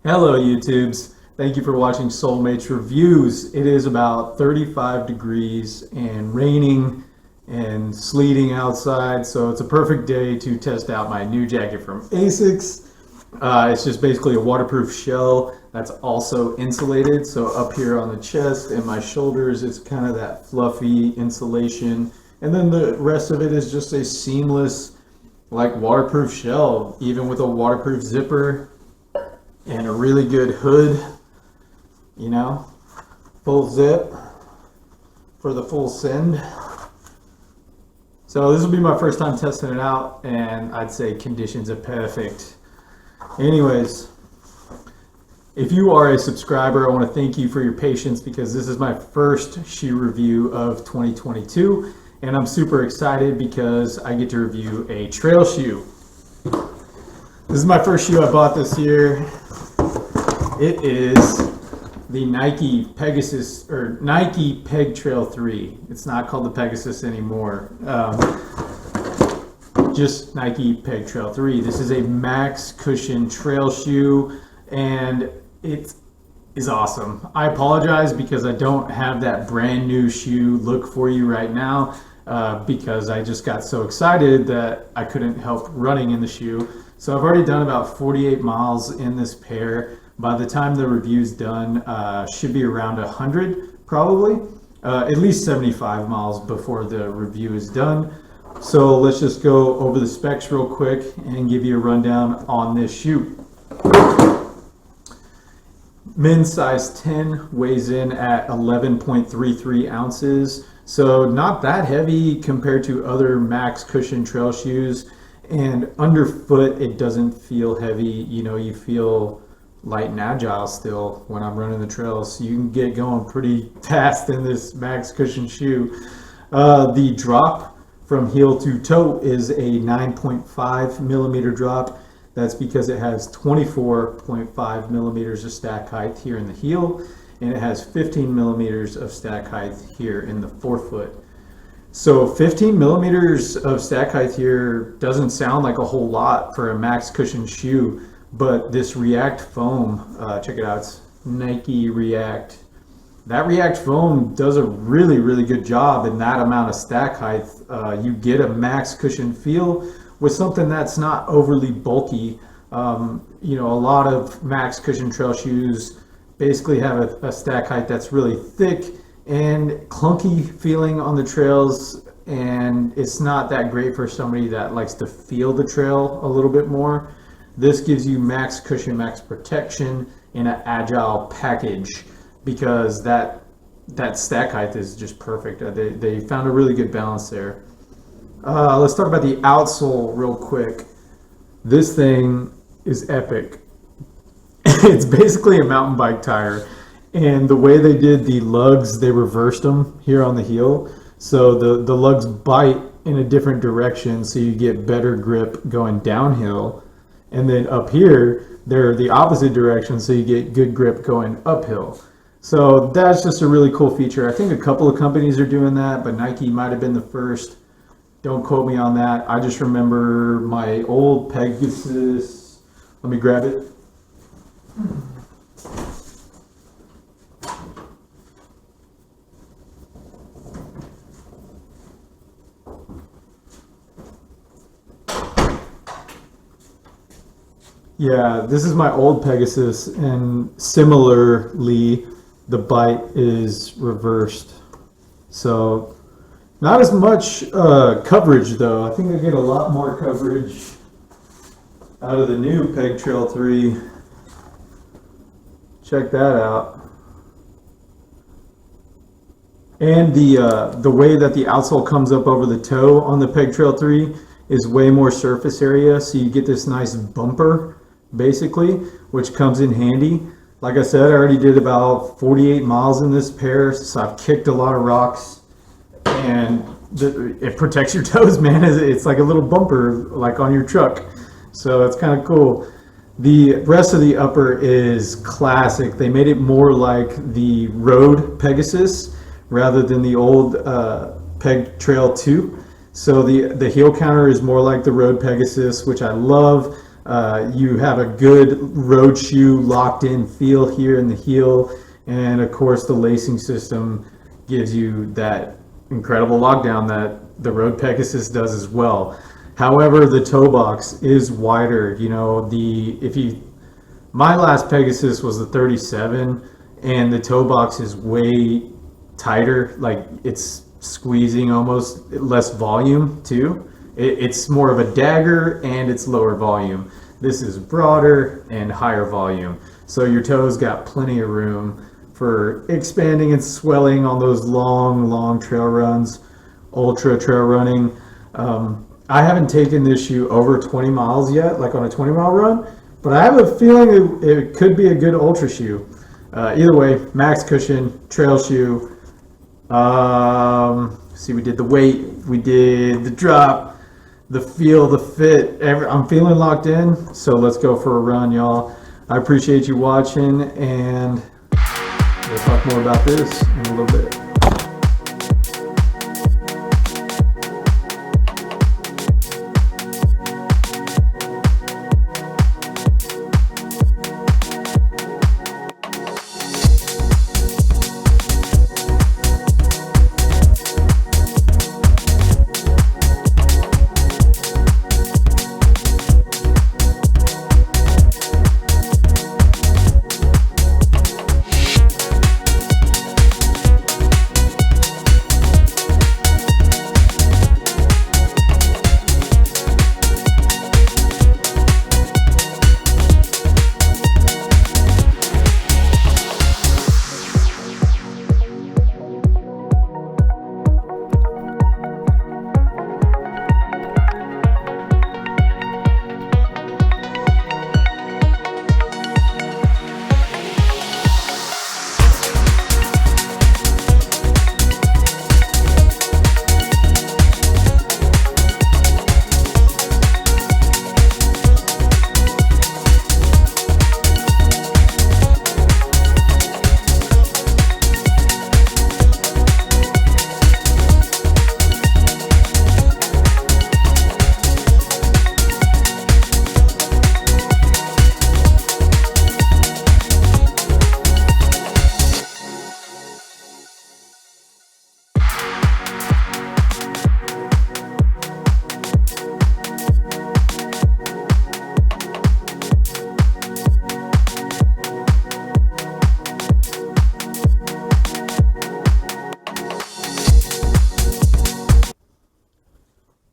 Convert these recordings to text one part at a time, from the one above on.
Hello YouTubes, thank you for watching Soulmates Reviews. It is about 35 degrees and raining and sleeting outside, so it's a perfect day to test out my new jacket from ASICS. It's just basically a waterproof shell that's also insulated, so up here on the chest and my shoulders it's kind of that fluffy insulation, and then the rest of it is just a seamless like waterproof shell, even with a waterproof zipper and a really good hood, you know, full zip for the full send. So this will be my first time testing it out, and I'd say conditions are perfect. Anyways, if you are a subscriber, I want to thank you for your patience because this is my first shoe review of 2022, and I'm super excited because I get to review a trail shoe. This is my first shoe I bought this year. It is the Nike Pegasus, or Nike Peg Trail 3. It's not called the Pegasus anymore. Just Nike Peg Trail 3. This is a max cushion trail shoe, and it is awesome. I apologize because I don't have that brand new shoe look for you right now because I just got so excited that I couldn't help running in the shoe. So I've already done about 48 miles in this pair. By the time the review's done, should be around 100 probably, at least 75 miles before the review is done. So let's just go over the specs real quick and give you a rundown on this shoe. Men's size 10, weighs in at 11.33 ounces. So not that heavy compared to other max cushion trail shoes. And underfoot, it doesn't feel heavy. You know, you feel light and agile still when I'm running the trails, so you can get going pretty fast in this max cushion shoe. The drop from heel to toe is a 9.5 millimeter drop. That's because it has 24.5 millimeters of stack height here in the heel, and it has 15 millimeters of stack height here in the forefoot. So 15 millimeters of stack height here doesn't sound like a whole lot for a max cushion shoe, but this React foam, check it out, it's Nike React. That React foam does a really good job in that amount of stack height. You get a max cushion feel with something that's not overly bulky. You know, a lot of max cushion trail shoes basically have a stack height that's really thick and clunky feeling on the trails, and it's not that great for somebody that likes to feel the trail a little bit more. This gives you max cushion, max protection in an agile package because that stack height is just perfect. They found a really good balance there. Let's talk about the outsole real quick. This thing is epic. It's basically a mountain bike tire, and the way they did the lugs, they reversed them here on the heel. So the lugs bite in a different direction, so you get better grip going downhill. And then up here, they're the opposite direction, so you get good grip going uphill. So that's just a really cool feature. I think a couple of companies are doing that, but Nike might have been the first. Don't quote me on that. I just remember my old Pegasus. Let me grab it. Yeah, this is my old Pegasus, and similarly, the bite is reversed. So, not as much coverage though. I think I get a lot more coverage out of the new Peg Trail 3. Check that out. And the way that the outsole comes up over the toe on the Peg Trail 3 is way more surface area, so you get this nice bumper basically, which comes in handy. Like I said, I already did about 48 miles in this pair, so I've kicked a lot of rocks, and it protects your toes, man. It's like a little bumper like on your truck, so it's kind of cool. The rest of the upper is classic. They made it more like the road Pegasus rather than the old Peg Trail 2. So the heel counter is more like the road Pegasus, which I love. You have a good road shoe locked in feel here in the heel, and of course the lacing system gives you that incredible lockdown that the Road Pegasus does as well. However, the toe box is wider. You know, my last Pegasus was the 37, and the toe box is way tighter. Like it's squeezing almost, less volume too. It's more of a dagger and it's lower volume. This is broader and higher volume. So your toes got plenty of room for expanding and swelling on those long trail runs, ultra trail running. I haven't taken this shoe over 20 miles yet, like on a 20-mile run, but I have a feeling it could be a good ultra shoe. Either way, max cushion, trail shoe. See, we did the weight, we did the drop, the feel, the fit. I'm feeling locked in, so let's go for a run, y'all. I appreciate you watching, and we'll talk more about this in a little bit.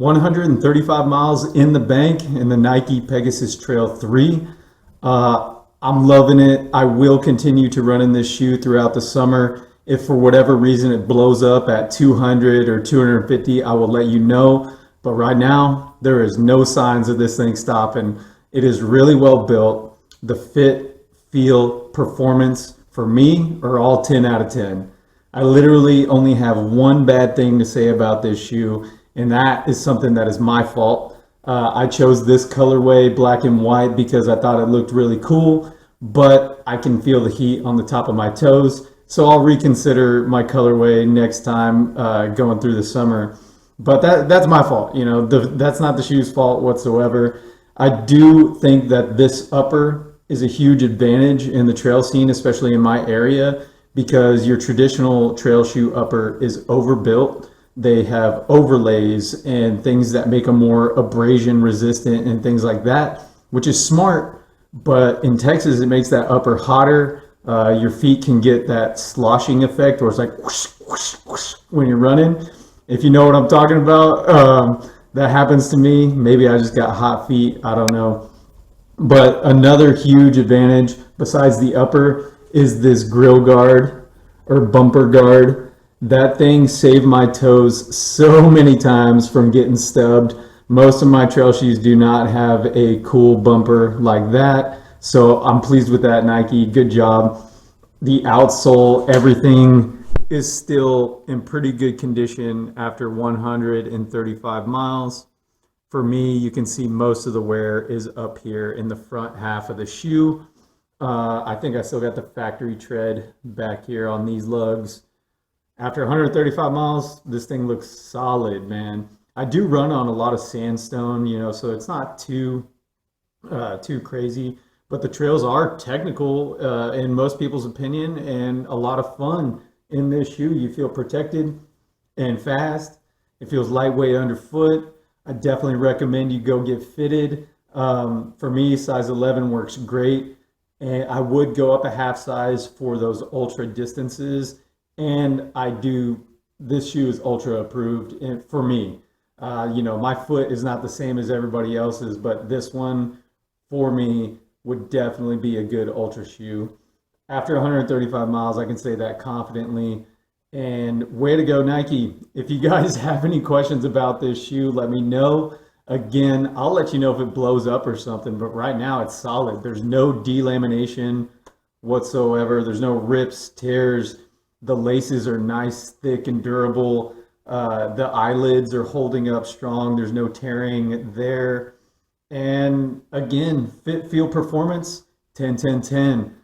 $135 miles in the bank in the Nike Pegasus Trail 3. I'm loving it. I will continue to run in this shoe throughout the summer. If for whatever reason it blows up at 200 or 250, I will let you know. But right now, there is no signs of this thing stopping. It is really well built. The fit, feel, performance for me are all 10 out of 10. I literally only have one bad thing to say about this shoe, and that is something that is my fault. I chose this colorway, black and white, because I thought it looked really cool, but I can feel the heat on the top of my toes, so I'll reconsider my colorway next time going through the summer. But that's my fault. You know, that's not the shoe's fault whatsoever. I do think that this upper is a huge advantage in the trail scene, especially in my area, because your traditional trail shoe upper is overbuilt. They have overlays and things that make them more abrasion resistant and things like that, which is smart. But in Texas, it makes that upper hotter. Your feet can get that sloshing effect where it's like whoosh, whoosh, whoosh when you're running. If you know what I'm talking about, that happens to me. Maybe I just got hot feet. I don't know. But another huge advantage besides the upper is this grill guard or bumper guard. That thing saved my toes so many times from getting stubbed. Most of my trail shoes do not have a cool bumper like that. So I'm pleased with that, Nike. Good job. The outsole, everything is still in pretty good condition after 135 miles. For me, you can see most of the wear is up here in the front half of the shoe. I think I still got the factory tread back here on these lugs. After 135 miles, this thing looks solid, man. I do run on a lot of sandstone, you know, so it's not too too crazy. But the trails are technical in most people's opinion and a lot of fun in this shoe. You feel protected and fast. It feels lightweight underfoot. I definitely recommend you go get fitted. For me, size 11 works great. And I would go up a half size for those ultra distances. And this shoe is ultra approved for me. My foot is not the same as everybody else's, but this one for me would definitely be a good ultra shoe. After 135 miles, I can say that confidently. And way to go, Nike. If you guys have any questions about this shoe, let me know. Again, I'll let you know if it blows up or something, but right now it's solid. There's no delamination whatsoever. There's no rips, tears. The laces are nice, thick, and durable. The eyelids are holding up strong. There's no tearing there. And again, fit, feel, performance, 10, 10, 10.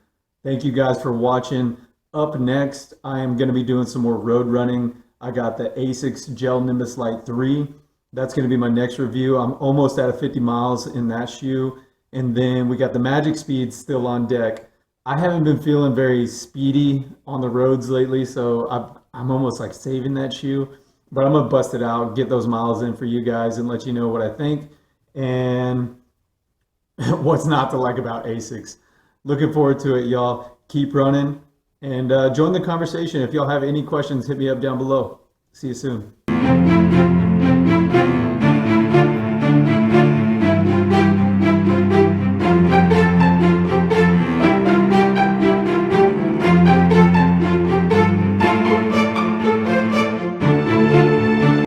Thank you guys for watching. Up next, I am going to be doing some more road running. I got the ASICS Gel Nimbus Lite 3. That's going to be my next review. I'm almost at 50 miles in that shoe. And then we got the Magic Speed still on deck. I haven't been feeling very speedy on the roads lately, so I'm almost like saving that shoe. But I'm going to bust it out, get those miles in for you guys and let you know what I think and what's not to like about ASICS. Looking forward to it, y'all. Keep running and join the conversation. If y'all have any questions, hit me up down below. See you soon.